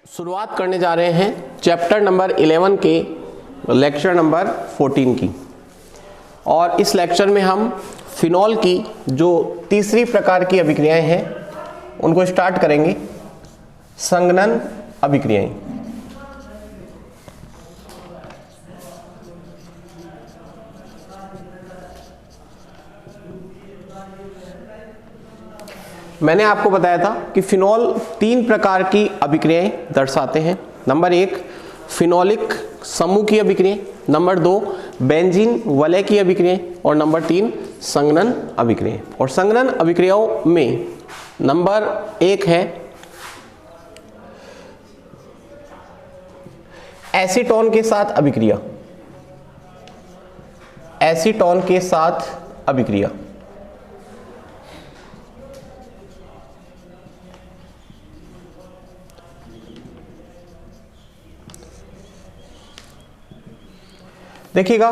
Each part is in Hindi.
शुरुआत करने जा रहे हैं चैप्टर नंबर 11 के लेक्चर नंबर 14 की। और इस लेक्चर में हम फिनॉल की जो तीसरी प्रकार की अभिक्रियाएं हैं उनको स्टार्ट करेंगे, संघनन अभिक्रियाएं। मैंने आपको बताया था कि फिनॉल तीन प्रकार की अभिक्रियाएं दर्शाते हैं। नंबर 1 फिनोलिक समूह की अभिक्रियाएं, नंबर 2 बेंजीन वलय की अभिक्रियाएं और नंबर 3 संघनन अभिक्रियाएं। और संघनन अभिक्रियाओं में नंबर 1 है एसीटोन के साथ अभिक्रिया। एसीटोन के साथ अभिक्रिया देखिएगा,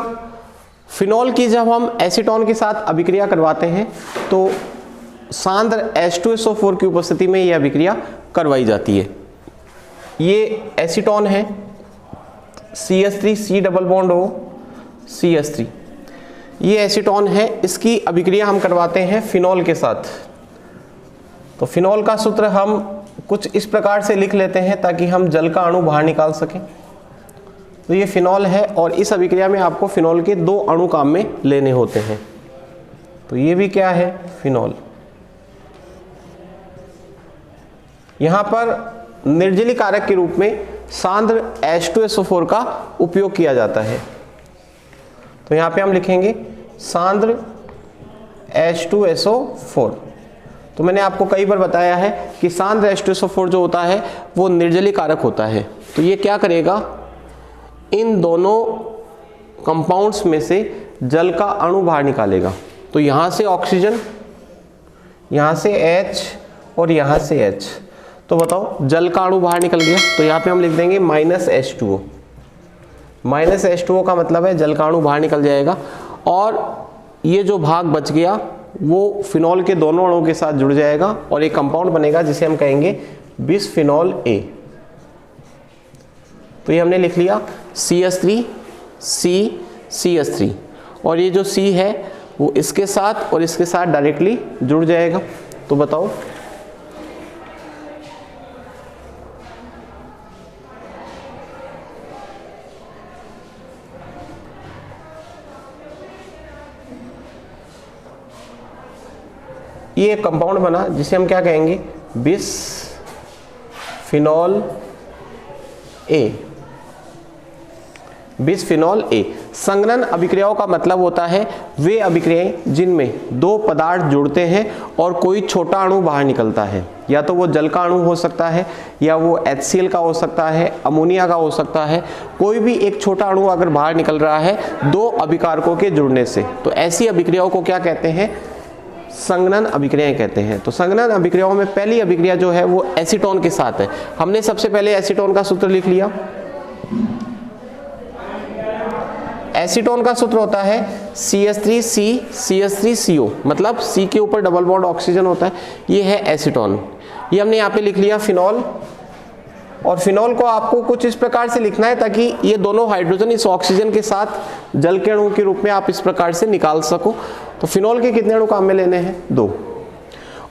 फिनॉल की जब हम एसीटोन के साथ अभिक्रिया करवाते हैं तो सांद्र H2SO4 की उपस्थिति में यह अभिक्रिया करवाई जाती है। ये एसीटोन है, CH3 C double bond O CH3, ये एसीटोन है। इसकी अभिक्रिया हम करवाते हैं फिनॉल के साथ। तो फिनॉल का सूत्र हम कुछ इस प्रकार से लिख लेते हैं ताकि हम जल का अणु बाहर निकाल सकें। तो ये फिनॉल है और इस अभिक्रिया में आपको फिनॉल के 2 अणु काम में लेने होते हैं। तो ये भी क्या है, फिनॉल। यहां पर निर्जलीय कारक के रूप में सांद्र H2SO4 का उपयोग किया जाता है। तो यहां पे हम लिखेंगे सांद्र H2SO4। तो मैंने आपको कई बार बताया है कि सांद्र H2SO4 जो होता है वो निर्जलीय कारक होता है। तो ये क्या करेगा, इन दोनों कंपाउंड्स में से जल का अणु बाहर निकालेगा। तो यहां से ऑक्सीजन, यहां से H और यहां से H। तो बताओ जल का अणु बाहर निकल गया। तो यहां पे हम लिख देंगे -H2O। -H2O का मतलब है जल का अणु बाहर निकल जाएगा और ये जो भाग बच गया वो फिनॉल के दोनों अणुओं के साथ जुड़ जाएगा और एक कंपाउंड बनेगा जिसे हम कहेंगे बिसफिनॉल A। तो ये हमने लिख लिया CH3 C CH3 और ये जो C है वो इसके साथ और इसके साथ डायरेक्टली जुड़ जाएगा। तो बताओ ये एक कंपाउंड बना जिसे हम क्या कहेंगे, बिसफिनॉल A। बिसफिनॉल A। संघनन अभिक्रियाओं का मतलब होता है वे अभिक्रियाएं जिनमें 2 पदार्थ जुड़ते हैं और कोई छोटा अणु बाहर निकलता है। या तो वो जल का अणु हो सकता है या वो HCl का हो सकता है, अमोनिया का हो सकता है। कोई भी एक छोटा अणु अगर बाहर निकल रहा है 2 अभिकारकों के जुड़ने से, तो ऐसी अभिक्रियाओं को क्या कहते हैं, संघनन अभिक्रियाएं कहते हैं। तो संघनन अभिक्रियाओं में पहली अभिक्रिया जो है वो एसीटोन के साथ है। हमने सबसे पहले एसीटोन का सूत्र लिख लिया। एसीटोन का सूत्र होता है CH3C CH3CO, मतलब C के ऊपर डबल बॉन्ड ऑक्सीजन होता है, ये है एसीटोन। ये हमने यहाँ पे लिख लिया फिनॉल। और फिनॉल को आपको कुछ इस प्रकार से लिखना है ताकि ये दोनों हाइड्रोजन इस ऑक्सीजन के साथ जल के अणु के रूप में आप इस प्रकार से निकाल सको। तो फिनॉल के कितने अणु काम में लेने हैं, 2।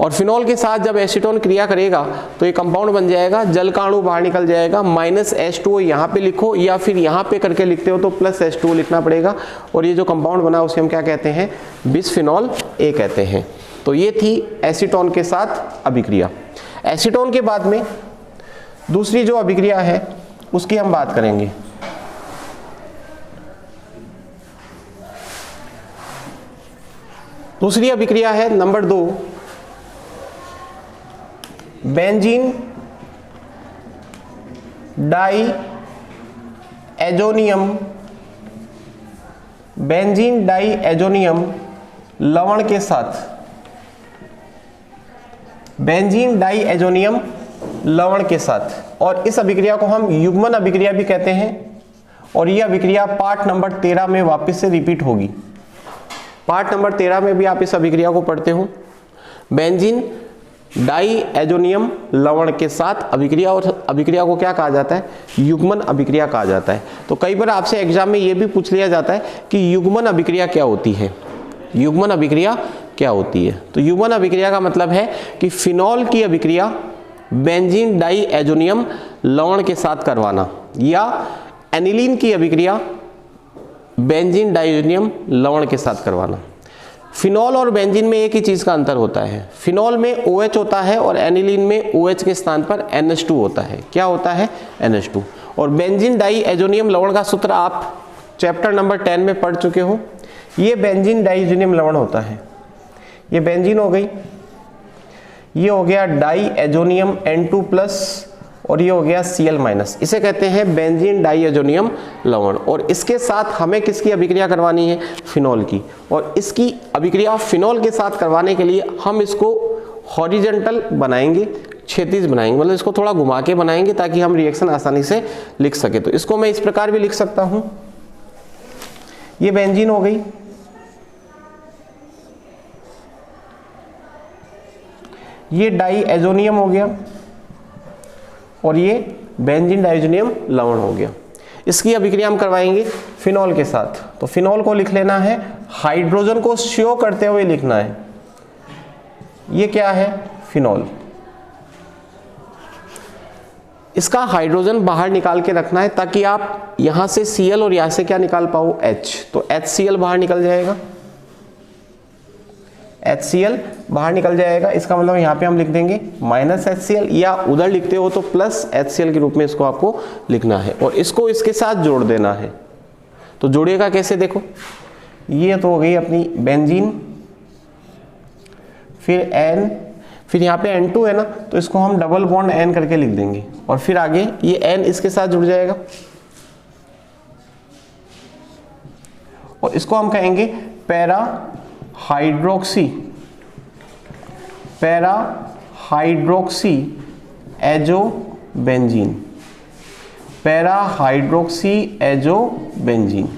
और फिनॉल के साथ जब एसीटोन क्रिया करेगा तो ये कंपाउंड बन जाएगा, जल का अणु बाहर निकल जाएगा। -H2O यहाँ पे लिखो या फिर यहाँ पे करके लिखते हो तो +H2O लिखना पड़ेगा। और ये जो कंपाउंड बना उसे हम क्या कहते हैं, बिसफिनॉल A कहते हैं। तो ये थी एसीटोन के साथ अभिक्रिया। एसीटोन के बाद में दूसरी जो अभिक्रिया है उसकी हम बात करेंगे। दूसरी अभिक्रिया है number 2 benzene diazonium. Benzene diazonium लवण के साथ, बेंजीन डाई एजोनियम लवण के साथ। और इस अभिक्रिया को हम युग्मन अभिक्रिया भी कहते हैं। और यह अभिक्रिया पार्ट नंबर 13 में वापस से रिपीट होगी। पार्ट नंबर 13 में भी आप इस अभिक्रिया को पढ़ते हो। बेंजीन डाई एजोनियम लवण के साथ अभिक्रिया, और अभिक्रिया को क्या कहा जाता है? युग्मन अभिक्रिया कहा जाता है। तो कई बार आपसे एग्जाम में ये भी पूछ लिया जाता है कि युग्मन अभिक्रिया क्या होती है, युग्मन अभिक्रिया क्या होती है। तो युग्मन अभिक्रिया का मतलब है कि फिनॉल की अभिक्रिया बेंजीन डाई एजोनियम लवण के साथ करवाना, या एनिलीन की अभिक्रिया बेंजीन डाइएजोनियम लवण के साथ करवाना। फिनॉल और बेंजीन में एक ही चीज का अंतर होता है, फिनॉल में OH होता है और एनिलीन में OH के स्थान पर NH2 होता है। क्या होता है? NH2। और बेंजीन डाई एजोनियम लवण का सूत्र आप चैप्टर नंबर 10 में पढ़ चुके हो। ये बेंजीन डाइएजोनियम लवण होता है, ये बेंजीन हो गई, ये हो गया डाई एजोनियम N2+, और ये हो गया Cl-, इसे कहते हैं बेंजीन डाइएजोनियम लवण। और इसके साथ हमें किसकी अभिक्रिया करवानी है? फिनॉल की। और इसकी अभिक्रिया फिनॉल के साथ करवाने के लिए हम इसको हॉरिजॉन्टल बनाएंगे, क्षैतिज बनाएंगे, मतलब इसको थोड़ा घुमा के बनाएंगे ताकि हम रिएक्शन आसानी से लिख सके। तो इसको मैं इस प्रकार भी लिख सकता हूं, ये बेंजीन हो गई, ये डाई एजोनियम हो गया, और ये बेंजीन डाइएजोनियम लवण हो गया। इसकी अभिक्रिया हम करवाएंगे फिनॉल के साथ। तो फिनॉल को लिख लेना है, हाइड्रोजन को शो करते हुए लिखना है। ये क्या है? फिनॉल। इसका हाइड्रोजन बाहर निकाल के रखना है ताकि आप यहां से Cl और यहां से क्या निकाल पाओ? H। तो HCl बाहर निकल जाएगा, HCl बाहर निकल जाएगा। इसका मतलब यहाँ पे हम लिख देंगे -HCl, या उधर लिखते हो तो +HCl के रूप में इसको आपको लिखना है, और इसको इसके साथ जोड़ देना है। तो जोड़िएगा कैसे? देखो, ये तो हो गई अपनी बेंजीन, फिर N, फिर यहाँ पे N2 है ना, तो इसको हम डबल बॉन्ड N करके लिख देंगे, और फिर आगे ये N इसके साथ जुड़ जाएगा, और इसको हम कहेंगे para hydroxy azobenzene, para hydroxy azobenzene.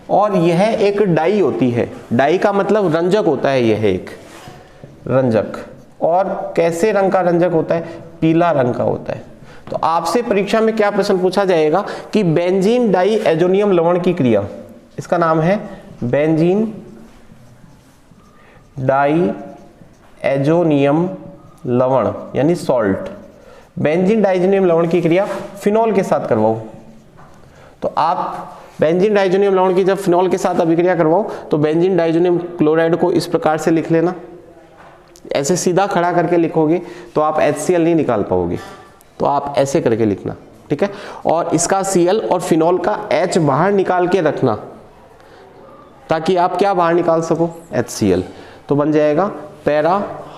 और यह एक डाई होती है, डाई का मतलब रंजक होता है, यह एक रंजक। और कैसे रंग का रंजक होता है? पीला रंग का होता है। तो आपसे परीक्षा में क्या प्रश्न पूछा जाएगा कि बेंजीन डाई एजोनियम लवण की क्रिया, इसका नाम है बेंजीन डाई एजोनियम लवण यानी सॉल्ट। बेंजीन डाइएजोनियम लवण की क्रिया फिनॉल के साथ करवाओ। तो आप बेंजीन डाइएजोनियम लवण की जब फिनॉल के साथ अभिक्रिया करवाओ तो बेंजीन डाइएजोनियम क्लोराइड को इस प्रकार से लिख लेना। ऐसे सीधा खड़ा करके लिखोगे तो आप HCl नहीं निकाल पाओगे, तो आप ऐसे करके लिखना, ठीक है। और इसका Cl और फिनॉल का H बाहर निकाल के रखना ताकि आप क्या बाहर निकाल सको? HCl। तो बन जाएगा पैरा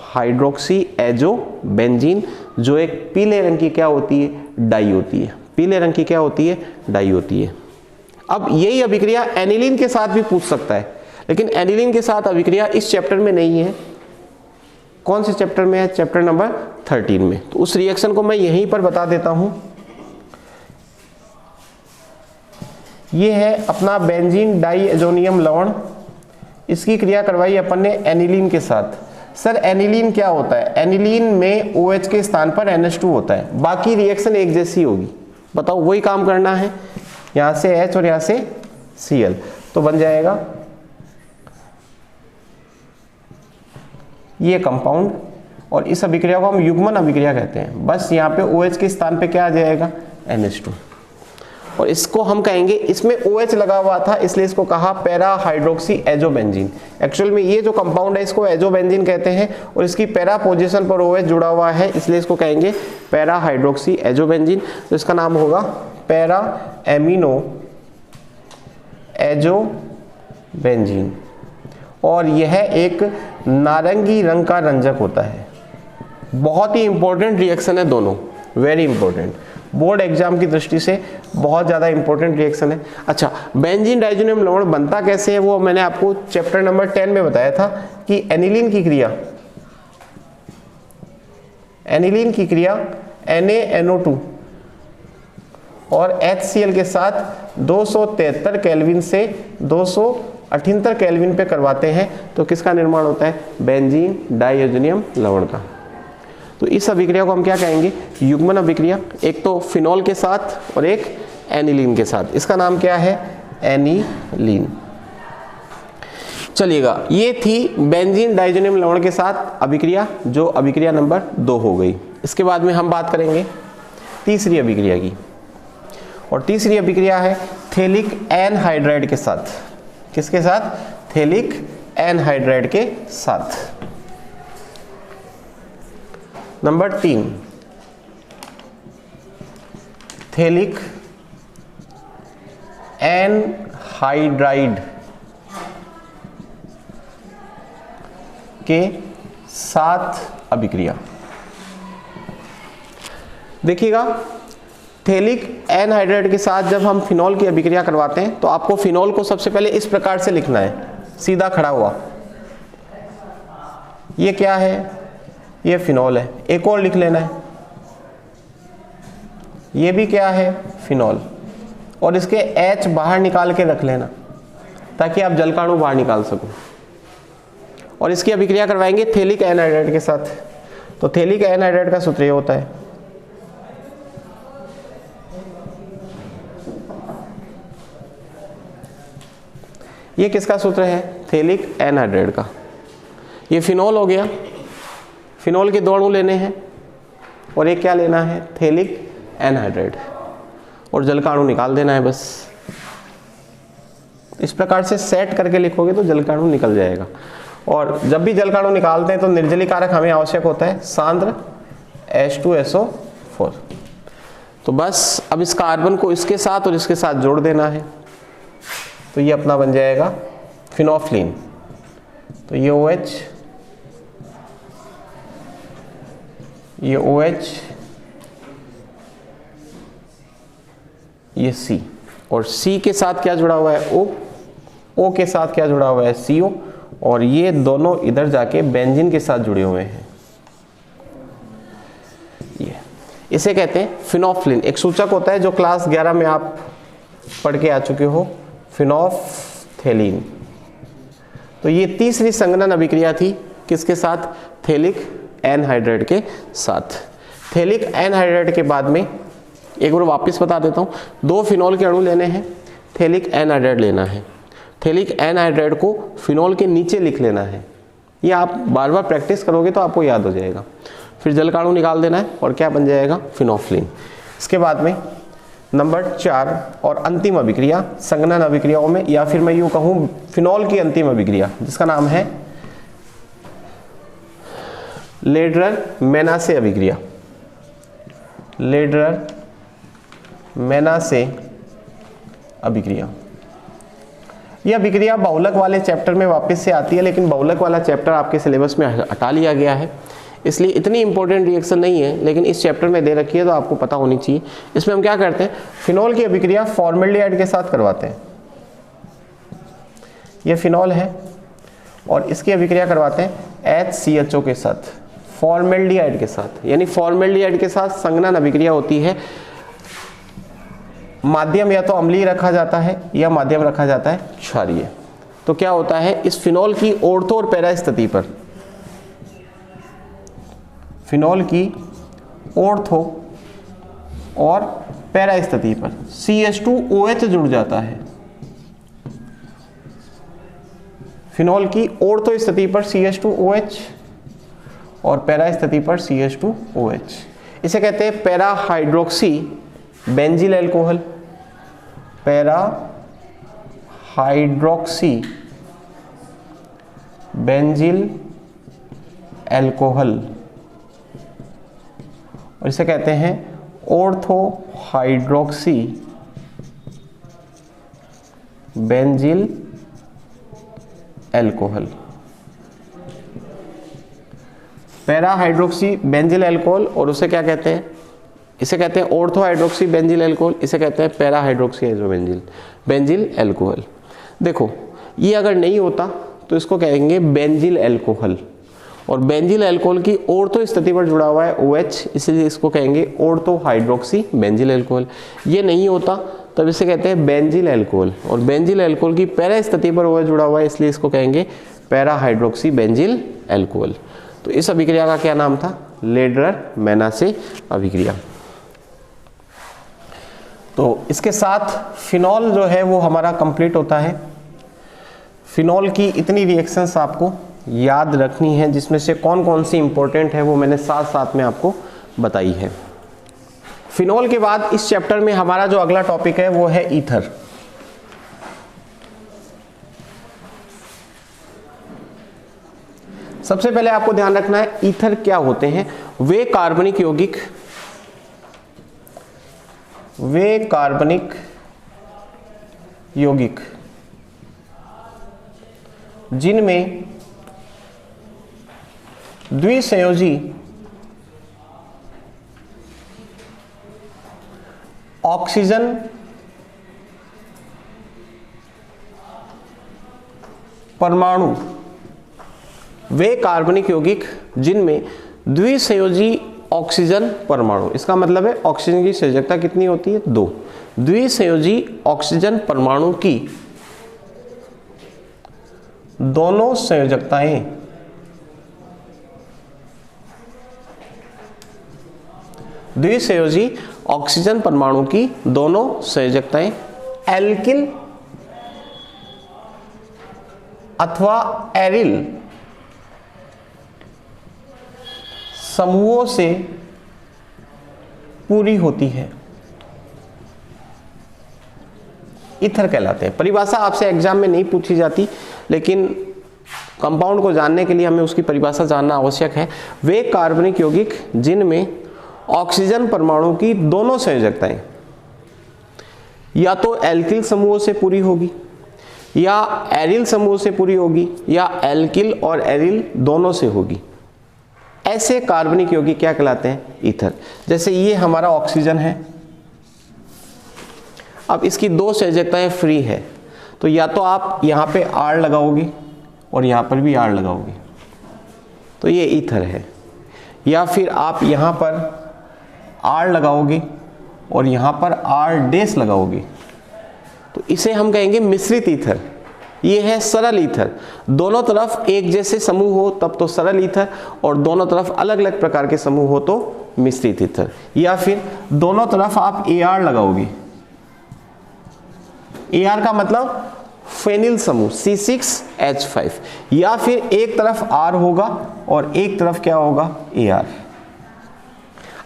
हाइड्रोक्सी एजोबेंजीन, जो एक पीले रंग की क्या होती है? डाई होती है। पीले रंग की क्या होती है? डाई होती है। अब यही अभिक्रिया एनिलीन के साथ भी पूछ सकता है, लेकिन एनिलीन के साथ अभिक्रिया इस चैप्टर में नहीं है। कौन से चैप्टर में है? चैप्टर नंबर 13 में। तो उस रिएक्शन को मैं यहीं पर बता देता हूं। ये है अपना बेंजीन डाइएजोनियम लवण, इसकी क्रिया करवाई अपन ने एनिलीन के साथ। सर एनिलीन क्या होता है? एनिलीन में OH के स्थान पर NH2 होता है, बाकी रिएक्शन एक जैसी होगी। बताओ, वही काम करना है, यहां से H और यहां से Cl, तो बन जाएगा ये कंपाउंड। और इस अभिक्रिया को हम युग्मन अभिक्रिया कहते हैं। बस यहाँ पे OH के स्थान पे क्या आ जाएगा? NH2। और इसको हम कहेंगे, इसमें OH लगा हुआ था इसलिए इसको कहा पैरा हाइड्रोक्सी एजोबेंजीन। एक्चुअल में ये जो कंपाउंड है इसको एजोबेंजीन कहते हैं, और इसकी पैरा पोजीशन पर OH जुड़ा हुआ है इसलिए इसको कहेंगे पैरा हाइड्रोक्सी एजोबेंजीन। तो इसका नाम होगा पैरा एमिनो एजोबेंजीन। और यह एक नारंगी रंग का रंजक होता है। बहुत ही इंपॉर्टेंट रिएक्शन है दोनों, वेरी इंपॉर्टेंट, बोर्ड एग्जाम की दृष्टि से बहुत ज़्यादा इंपॉर्टेंट रिएक्शन है। अच्छा, बेंजीन डाइएजोनियम लवण बनता कैसे है वो मैंने आपको चैप्टर नंबर 10 में बताया था कि एनिलीन की क्रिया NaNO2 और HCl के साथ 273 केल्विन से 278 केल्विन पे करवाते हैं तो किसका निर्माण होता है? बेंजीन डाइएजोनियम लवण का। तो इस अभिक्रिया को हम क्या कहेंगे, युग्मन अभिक्रिया। एक तो फिनॉल के साथ और एक एनिलीन के साथ, इसका नाम क्या है, एनिलीन। चलिएगा, ये थी बेंजीन डाइजोनियम लवण के साथ अभिक्रिया, जो अभिक्रिया नंबर 2 हो गई। इसके बाद में हम बात करेंगे तीसरी अभिक्रिया की, और तीसरी अभिक्रिया है थेलिक एनहाइड्राइड के साथ। किसके साथ, थेलिक एनहाइड्राइड के साथ। नंबर 3, थेलिक एनहाइड्राइड के साथ अभिक्रिया। देखिएगा, थेलिक एनहाइड्राइड के साथ जब हम फिनॉल की अभिक्रिया करवाते हैं तो आपको फिनॉल को सबसे पहले इस प्रकार से लिखना है, सीधा खड़ा हुआ। ये क्या है, ये फिनॉल है। एक और लिख लेना है, ये भी क्या है, फिनॉल। और इसके H बाहर निकाल के रख लेना ताकि आप जलकाणु बाहर निकाल सको। और इसकी अभिक्रिया करवाएंगे थेलिक एनहाइड्राइड के साथ। तो थेलिक एनहाइड्राइड का सूत्र ये होता है, ये किसका सूत्र है, थेलिक एनहाइड्राइड का। ये फिनॉल हो गया, फिनॉल के 2 अणु लेने हैं और एक क्या लेना है, थेलिक एनहाइड्राइड, और जलकाणु निकाल देना है बस। इस प्रकार से सेट करके लिखोगे तो जलकाणु निकल जाएगा। और जब भी जलकाणु निकालते हैं तो निर्जलीय कारक हमें आवश्यक होता है सांद्र H2SO4। तो बस अब इस कार्बन को इसके साथ और इसके साथ जोड़ देना है, तो ये अपना बन जाएगा फिनोफ्लिन। तो ये OH, ये OH, ये C, और C के साथ क्या जुड़ा हुआ है, O के साथ क्या जुड़ा हुआ है, CO, और ये दोनों इधर जाके बेंजीन के साथ जुड़े हुए हैं। ये इसे कहते हैं फिनोफ्लिन। एक सूचक होता है जो क्लास 11 में आप पढ़ के आ चुके हो, फिनोफ्थेलीन। तो ये तीसरी संघनन अभिक्रिया थी, किसके साथ, थेलिक एनहाइड्राइड के साथ। थेलिक एनहाइड्राइड के बाद में एक बार वापस बता देता हूँ, 2 फिनॉल के अणु लेने हैं, थेलिक एनहाइड्राइड लेना है। थेलिक एनहाइड्राइड को फिनॉल के नीचे लिख लेना है। ये आप बार बार प्रैक्टिस करोगे तो आपको याद हो जाएगा। फिर जलकाणु निकाल देना है और क्या बन जाएगा, फिनोफ्लिन। इसके बाद में नंबर 4 और अंतिम अभिक्रिया संघनन अभिक्रियाओं में, या फिर मैं यूँ कहूँ फिनॉल की अंतिम अभिक्रिया, जिसका नाम है लेड्रर-मेनासे अभिक्रिया। लेड्रर-मेनासे अभिक्रिया, यह अभिक्रिया बहुलक वाले चैप्टर में वापस से आती है, लेकिन बहुलक वाला चैप्टर आपके सिलेबस में हटा लिया गया है, इसलिए इतनी इंपॉर्टेंट रिएक्शन नहीं है, लेकिन इस चैप्टर में दे रखी है तो आपको पता होनी चाहिए। इसमें हम क्या करते हैं, फिनॉल की अभिक्रिया फॉर्मेल्डिहाइड के साथ करवाते हैं। ये फिनॉल है और इसकी अभिक्रिया करवाते हैं HCHO के साथ, फॉर्मेल्डिहाइड के साथ। यानी फॉर्मेल्डिहाइड के साथ संघनन अभिक्रिया होती है। माध्यम या तो अम्लीय रखा जाता है या माध्यम रखा जाता है क्षारीय। तो क्या होता है, इस फिनॉल की ऑर्थो और पैरा स्थिति पर, फिनॉल की ऑर्थो और पैरा स्थिति पर CH2OH जुड़ जाता है। फिनॉल की ऑर्थो स्थिति पर CH2OH और पैरा स्थिति पर CH2OH। इसे कहते हैं para hydroxy benzyl alcohol. Para hydroxy benzyl alcohol, और इसे कहते हैं ortho hydroxy benzyl alcohol. Para hydroxy benzyl alcohol, और उसे क्या कहते हैं, इसे कहते हैं ऑर्थो हाइड्रोक्सी बेंजिल एल्कोहल, इसे कहते हैं पैरा हाइड्रोक्सी बेंजिल एल्कोहल। देखो, ये अगर नहीं होता तो इसको कहेंगे बेंजिल एल्कोहल, और बेंजिल एल्कोहल की ऑर्थो स्थिति पर जुड़ा हुआ है OH, इसलिए इसको कहेंगे ऑर्थो हाइड्रोक्सी बेंजिल एल्कोहल। ये नहीं होता तब इसे कहते हैं बेंजिल एल्कोहल, और बेंजिल एल्कोहल की पैरा स्थिति पर OH जुड़ा हुआ है, इसलिए इसको कहेंगे पैरा हाइड्रोक्सी बेंजिल एल्कोहल। तो इस अभिक्रिया का क्या नाम था, लेडरर-मैनासे अभिक्रिया। तो इसके साथ फिनॉल जो है वो हमारा कंप्लीट होता है। फिनॉल की इतनी रिएक्शंस आपको याद रखनी है, जिसमें से कौन कौन सी इंपॉर्टेंट है वो मैंने साथ साथ में आपको बताई है। फिनॉल के बाद इस चैप्टर में हमारा जो अगला टॉपिक है वो है ईथर। सबसे पहले आपको ध्यान रखना है ईथर क्या होते हैं। वे कार्बनिक यौगिक जिनमें द्विसंयोजी ऑक्सीजन परमाणु, वे कार्बनिक यौगिक जिनमें द्विसंयोजी ऑक्सीजन परमाणु, इसका मतलब है ऑक्सीजन की संयोजकता कितनी होती है? 2। द्विसंयोजी ऑक्सीजन परमाणु की दोनों संयोजकताएं द्विसंयोजी ऑक्सीजन परमाणु की दोनों संयोजकताएं एल्किल अथवा एरिल समूहों से पूरी होती है, ईथर कहलाते हैं। परिभाषा आपसे एग्जाम में नहीं पूछी जाती, लेकिन कंपाउंड को जानने के लिए हमें उसकी परिभाषा जानना आवश्यक है। वे कार्बनिक यौगिक जिनमें ऑक्सीजन परमाणु की दोनों संयोजकताएं या तो एल्किल समूहों से पूरी होगी या एरिल समूह से पूरी होगी या एल्किल और एरिल दोनों से होगी, ऐसे कार्बनिक यौगिक क्या कहलाते हैं? ईथर। जैसे ये हमारा ऑक्सीजन है, अब इसकी दो संयोजकताएं फ्री है, तो या तो आप यहाँ पे R लगाओगे और यहाँ पर भी R लगाओगे, तो ये ईथर है, या फिर आप यहाँ पर R लगाओगे और यहाँ पर R डैश लगाओगे, तो इसे हम कहेंगे मिश्रित ईथर। ये है सरल ईथर। दोनों तरफ एक जैसे समूह हो तब तो सरल ईथर, और दोनों तरफ अलग अलग प्रकार के समूह हो तो मिश्रित ईथर। या फिर दोनों तरफ आप AR लगाओगे, AR का मतलब फेनिल समूह C6H5, या फिर एक तरफ R होगा और एक तरफ क्या होगा? AR।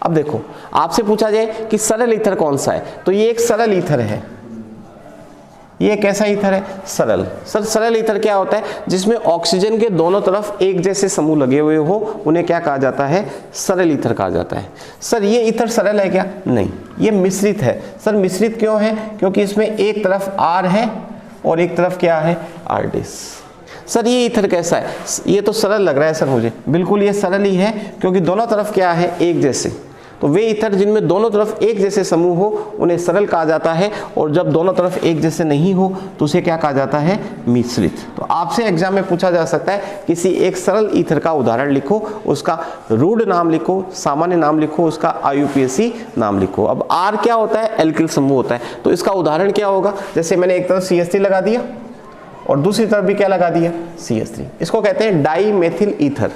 अब देखो, आपसे पूछा जाए कि सरल ईथर कौन सा है, तो ये एक सरल ईथर है। ये कैसा ईथर है? सरल। सरल ईथर क्या होता है? जिसमें ऑक्सीजन के दोनों तरफ एक जैसे समूह लगे हुए हो, उन्हें क्या कहा जाता है? सरल ईथर कहा जाता है। सर ये ईथर सरल है क्या? नहीं, ये मिश्रित है। सर मिश्रित क्यों है? क्योंकि इसमें एक तरफ R है और एक तरफ क्या है? R dash. सर ये ईथर कैसा है? ये तो सरल लग रहा है सर मुझे। बिल्कुल ये सरल ही है, क्योंकि दोनों तरफ क्या है? एक जैसे। तो वे ईथर जिनमें दोनों तरफ एक जैसे समूह हो उन्हें सरल कहा जाता है, और जब दोनों तरफ एक जैसे नहीं हो तो उसे क्या कहा जाता है? मिश्रित। तो आपसे एग्जाम में पूछा जा सकता है किसी एक सरल ईथर का उदाहरण लिखो, उसका रूढ़ नाम लिखो, सामान्य नाम लिखो, उसका IUPAC नाम लिखो। अब R क्या होता है? एल्किल समूह होता है, तो इसका उदाहरण क्या होगा? जैसे मैंने एक तरफ CH3 लगा दिया और दूसरी तरफ भी क्या लगा दिया? CH3। इसको कहते हैं डाईमेथिल ईथर।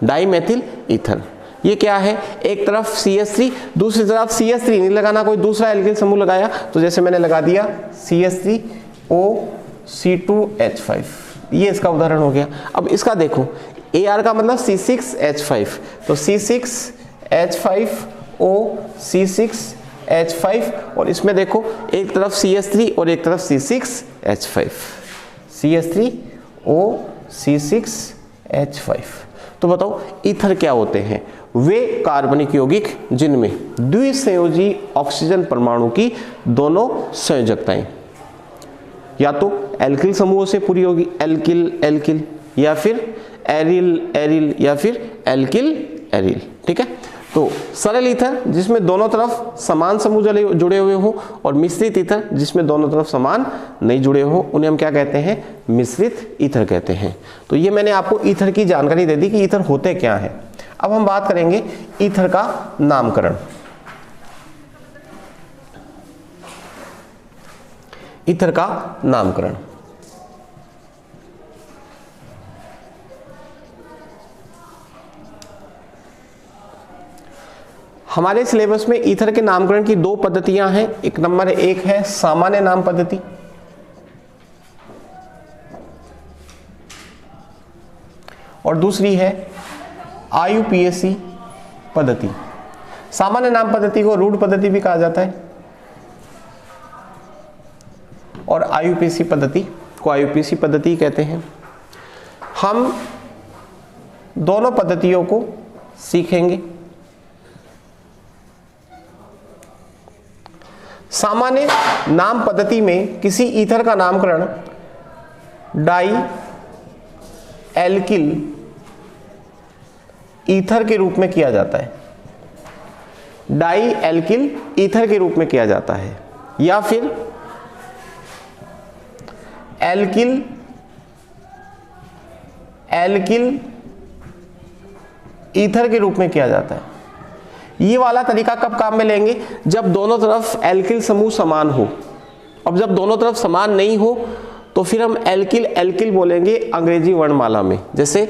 डाईमेथिल ईथर ये क्या है? एक तरफ CH3, दूसरी तरफ CH3 नहीं लगाना, कोई दूसरा एल्किल समूह लगाया, तो जैसे मैंने लगा दिया CH3O C2H5, ये इसका उदाहरण हो गया। अब इसका देखो, AR का मतलब C6H5, तो C6H5O C6H5, और इसमें देखो एक तरफ CH3 और एक तरफ C6H5, CH3O C6H5। तो बताओ ईथर क्या होते हैं? वे कार्बनिक यौगिक जिनमें द्विसंयोजी ऑक्सीजन परमाणु की दोनों संयोजकताएं या तो एल्किल समूहों से पूरी होगी, एल्किल एल्किल, या फिर एरिल एरिल, या फिर एल्किल एरिल। ठीक है, तो सरल ईथर जिसमें दोनों तरफ समान समूह जुड़े हुए हो, और मिश्रित ईथर जिसमें दोनों तरफ समान नहीं जुड़े हो, उन्हें हम क्या कहते हैं? मिश्रित ईथर कहते हैं। तो ये मैंने आपको ईथर की जानकारी दे दी कि ईथर होते क्या हैं। अब हम बात करेंगे ईथर का नामकरण। ईथर का नामकरण, हमारे सिलेबस में ईथर के नामकरण की दो पद्धतियां हैं। एक नंबर एक है सामान्य नाम पद्धति, और दूसरी है IUPAC पद्धति। सामान्य नाम पद्धति को रूढ़ पद्धति भी कहा जाता है और IUPAC पद्धति को IUPAC पद्धति कहते हैं। हम दोनों पद्धतियों को सीखेंगे। सामान्य नाम पद्धति में किसी ईथर का नामकरण डाई एल्किल ईथर के रूप में किया जाता है, डाई एल्किल ईथर के रूप में किया जाता है, या फिर एल्किल ईथर के रूप में किया जाता है। ये वाला तरीका कब काम में लेंगे? जब दोनों तरफ एल्किल समूह समान हो। अब जब दोनों तरफ समान नहीं हो तो फिर हम एल्किल बोलेंगे अंग्रेजी वर्णमाला में, जैसे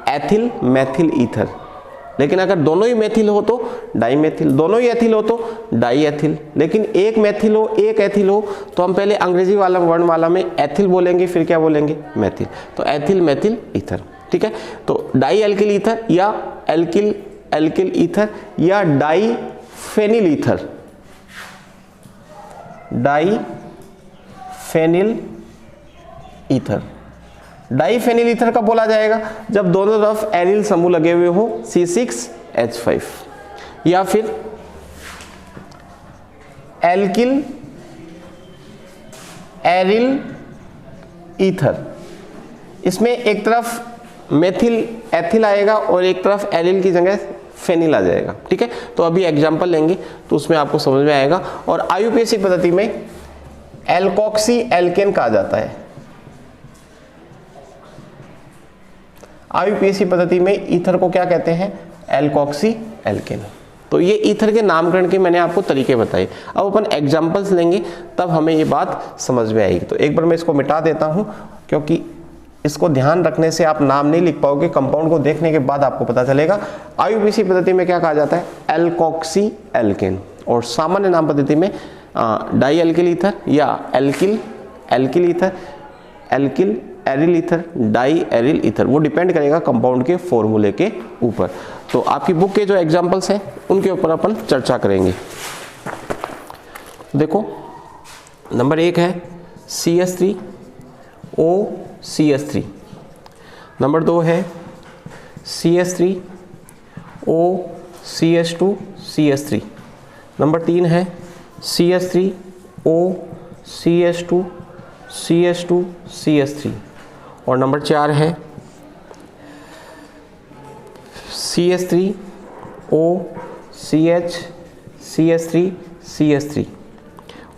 एथिल मैथिल ईथर। लेकिन अगर दोनों ही मैथिल हो तो डाई मैथिल, दोनों ही एथिल हो तो डाई एथिल। लेकिन एक मैथिल हो एक एथिल हो तो हम पहले अंग्रेजी वाला वर्णमाला में एथिल बोलेंगे, फिर क्या बोलेंगे? मैथिल। तो एथिल मैथिल ईथर, ठीक है। तो डाई एल्किल ईथर या एल्किल ईथर या diphenyl ether, diphenyl ether. Diphenyl ether कब बोला जाएगा? जब दोनों तरफ एरिल समूह लगे हुए हो C6H5, या फिर एल्किल एरिल ईथर। इसमें एक तरफ मेथिल एथिल आएगा और एक तरफ एरिल की जगह फेनिल आ जाएगा, ठीक है। तो अभी एग्जांपल लेंगे तो उसमें आपको समझ में आएगा। और IUPAC पद्धति में एल्कोक्सी एल्केन कहा जाता है। IUPAC पद्धति में ईथर को क्या कहते हैं? Alkoxy alkane. तो ये ईथर के नामकरण के मैंने आपको तरीके बताए। अब अपन एग्जांपल्स लेंगे तब हमें ये बात समझ में आएगी। तो एक बार मैं इसको मिटा देता हूँ, क्योंकि इसको ध्यान रखने से आप नाम नहीं लिख पाओगे, कंपाउंड को देखने के बाद आपको पता चलेगा। IUPAC पद्धति में क्या कहा जाता है? Alkoxy alkane. और सामान्य नाम पद्धति में डाई एल्किल ईथर या alkyl ether, alkyl aryl ether, diaryl ether. वो डिपेंड करेगा कंपाउंड के फॉर्मूले के ऊपर। तो आपकी बुक के जो एग्जांपल्स हैं उनके ऊपर अपन चर्चा करेंगे। देखो, नंबर एक है CH3OCH3, नंबर दो है CH3OCH2CH3, नंबर तीन है CH3OCH2CH2CH3, और नंबर चार है CH3OCH3CH3,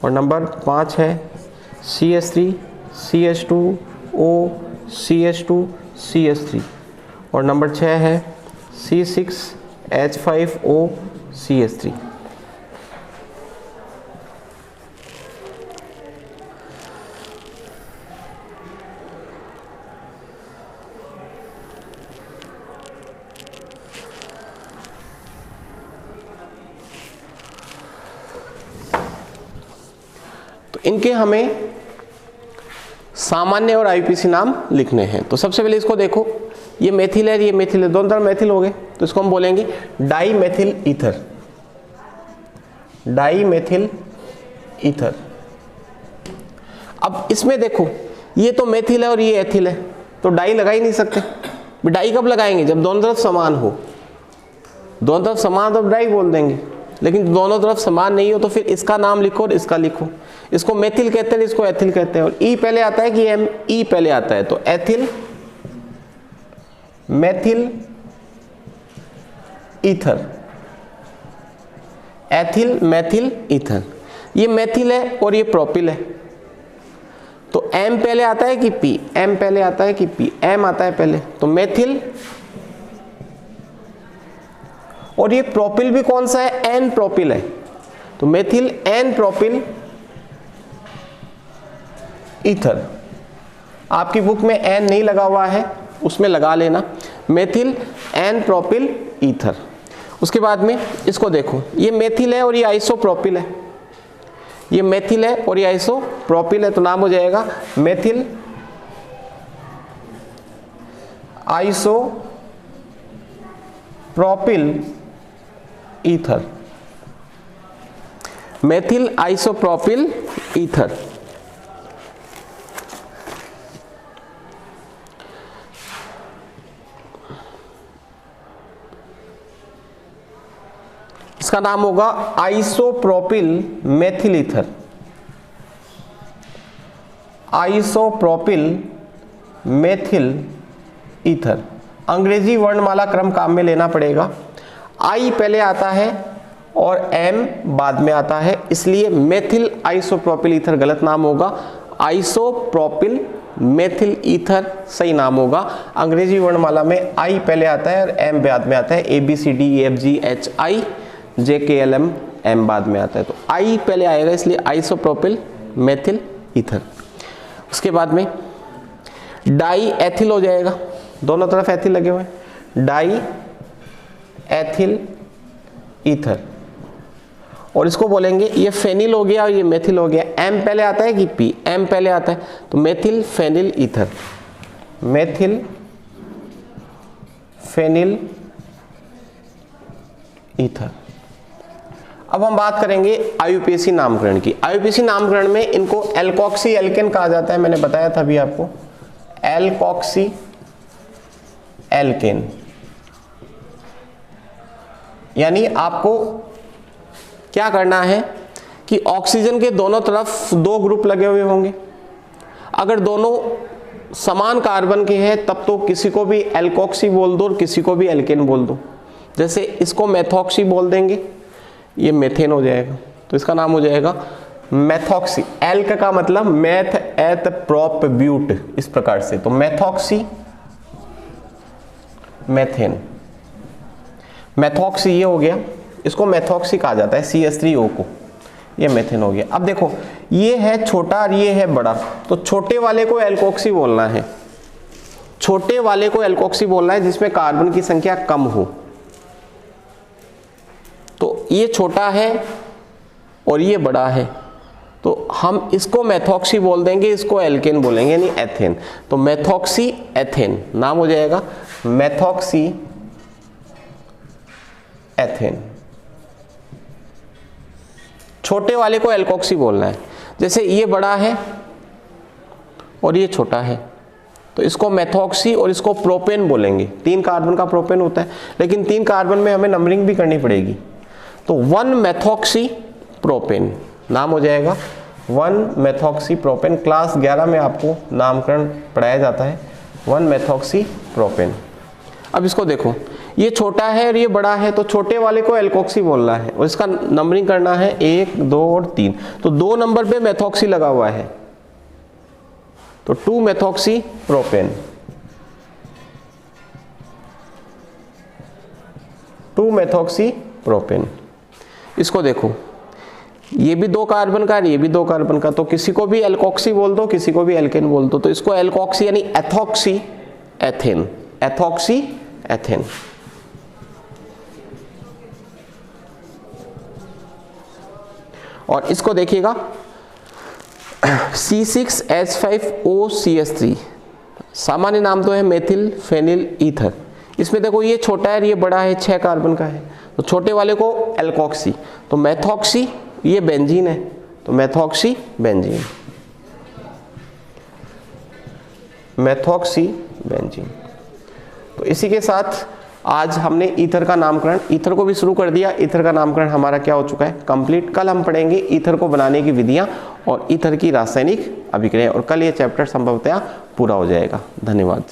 और नंबर पाँच है CH3CH2OCH2CH3, और नंबर छः है C6H5OCH3। इनके हमें सामान्य और IUPAC नाम लिखने हैं। तो सबसे पहले इसको देखो, ये मेथिल है, ये मेथिल है, दोनों तरफ मेथिल हो गए, तो इसको हम बोलेंगे dimethyl ether, dimethyl ether. अब इसमें देखो, ये तो मेथिल है और ये एथिल है, तो डाई लगा ही नहीं सकते। डाई कब लगाएंगे? जब दोनों तरफ समान हो। दोनों तरफ समान तो डाई बोल देंगे, लेकिन दोनों तरफ समान नहीं हो तो फिर इसका नाम लिखो और इसका लिखो। इसको मेथिल कहते हैं, इसको एथिल कहते हैं। और ई पहले आता है कि एम ई पहले आता है, तो ethyl methyl ether, ethyl methyl ether. ये मेथिल है और ये प्रोपिल है, तो एम पहले आता है कि पी? एम पहले आता है कि पी? एम आता है पहले, तो मेथिल। और ये प्रोपिल भी कौन सा है? एन प्रोपिल है, तो मेथिल एन प्रोपिल ईथर। आपकी बुक में एन नहीं लगा हुआ है, उसमें लगा लेना, मेथिल एन प्रोपिल ईथर। उसके बाद में इसको देखो, ये मेथिल है और ये आइसोप्रोपिल है, ये मेथिल है और ये आइसोप्रोपिल है, तो नाम हो जाएगा methyl isopropyl ether, methyl isopropyl ether. इसका नाम होगा isopropyl methyl ether, isopropyl methyl ether. अंग्रेजी वर्णमाला क्रम काम में लेना पड़ेगा, आई पहले आता है और एम बाद में आता है, इसलिए मेथिल आइसोप्रोपिल ईथर गलत नाम होगा, आइसोप्रोपिल मेथिल ईथर सही नाम होगा। अंग्रेजी वर्णमाला में आई पहले आता है और एम बाद में आता है, ABCDEFGHI JKLM एम बाद में आता है, तो आई पहले आएगा इसलिए आइसोप्रोपिल मेथिल ईथर। उसके बाद में डाई एथिल हो जाएगा, दोनों तरफ एथिल लगे हुए हैं, डाई एथिल ईथर। और इसको बोलेंगे ये फेनिल हो गया और ये मेथिल हो गया, एम पहले आता है कि पी, एम पहले आता है, तो methyl phenyl ether, methyl phenyl ether. अब हम बात करेंगे IUPAC नामकरण की। IUPAC नामकरण में इनको एल्कोक्सी एल्केन कहा जाता है, मैंने बताया था अभी आपको, एल्कोक्सी एल्केन। यानी आपको क्या करना है कि ऑक्सीजन के दोनों तरफ दो ग्रुप लगे हुए होंगे, अगर दोनों समान कार्बन के हैं तब तो किसी को भी एल्कोक्सी बोल दो और किसी को भी एल्केन बोल दो। जैसे इसको मेथॉक्सी बोल देंगे, ये मेथेन हो जाएगा, तो इसका नाम हो जाएगा मेथॉक्सी। एल्क का मतलब मैथ एथ प्रोप ब्यूट, इस प्रकार से, तो मेथॉक्सी मेथेन, मेथॉक्सी ये हो गया, इसको मेथॉक्सी कहा जाता है CH3O को, ये मेथेन हो गया। अब देखो ये है छोटा और ये है बड़ा, तो छोटे वाले को एल्कोक्सी बोलना है, छोटे वाले को एल्कोक्सी बोलना है जिसमें कार्बन की संख्या कम हो। तो ये छोटा है और ये बड़ा है, तो हम इसको मेथॉक्सी बोल देंगे, इसको एल्केन बोलेंगे यानी एथेन, तो मेथॉक्सी एथेन नाम हो जाएगा, मेथॉक्सी एथेन। छोटे वाले को एल्कोक्सी बोलना है, जैसे ये बड़ा है और ये छोटा है, तो इसको मेथॉक्सी और इसको प्रोपेन बोलेंगे। 3 कार्बन का प्रोपेन होता है, लेकिन 3 कार्बन में हमें नंबरिंग भी करनी पड़ेगी, तो 1 मेथॉक्सी प्रोपेन नाम हो जाएगा, 1 मेथॉक्सी प्रोपेन। क्लास 11 में आपको नामकरण पढ़ाया जाता है, 1 मेथॉक्सी प्रोपेन। अब इसको देखो, ये छोटा है और ये बड़ा है, तो छोटे वाले को एल्कोक्सी बोलना है और इसका नंबरिंग करना है 1, 2 और 3, तो 2 नंबर पे मेथॉक्सी लगा हुआ है, तो 2 मेथॉक्सी प्रोपेन, 2 मेथॉक्सी प्रोपेन। इसको देखो, ये भी 2 कार्बन का और ये भी 2 कार्बन का, तो किसी को भी एल्कोक्सी बोल दो, किसी को भी एल्केन बोल दो, तो इसको एल्कोक्सी यानी एथॉक्सी एथेन, एथॉक्सी एथेन। और इसको देखिएगा C6H5OCH3, सामान्य नाम तो है मेथिल फेनिल ईथर। इसमें देखो ये छोटा है और ये बड़ा है, 6 कार्बन का है, तो छोटे वाले को एल्कोक्सी, तो मेथॉक्सी, ये बेंजीन है, तो मेथॉक्सी बेंजीन, मेथॉक्सी बेंजीन। तो इसी के साथ आज हमने ईथर का नामकरण, ईथर को भी शुरू कर दिया। ईथर का नामकरण हमारा क्या हो चुका है, कंप्लीट। कल हम पढ़ेंगे ईथर को बनाने की विधियां और ईथर की रासायनिक अभिक्रिया, और कल ये चैप्टर संभवतः पूरा हो जाएगा। धन्यवाद।